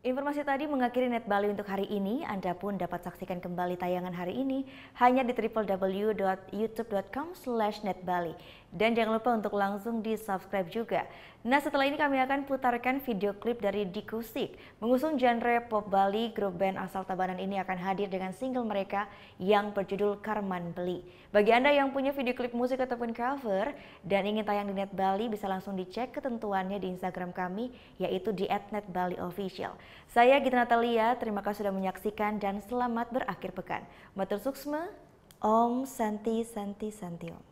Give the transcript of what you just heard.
Informasi tadi mengakhiri Net Bali untuk hari ini. Anda pun dapat saksikan kembali tayangan hari ini hanya di www.youtube.com/netbali. Dan jangan lupa untuk langsung di-subscribe juga. Nah, setelah ini kami akan putarkan video klip dari Dikusik. Mengusung genre pop Bali, grup band asal Tabanan ini akan hadir dengan single mereka yang berjudul Karman Beli. Bagi Anda yang punya video klip musik ataupun cover dan ingin tayang di Net Bali, bisa langsung dicek ketentuannya di Instagram kami, yaitu di @netbaliofficial. Saya Gita Natalia, terima kasih sudah menyaksikan dan selamat berakhir pekan. Matur suksma, Om Santi Santi Santi Om.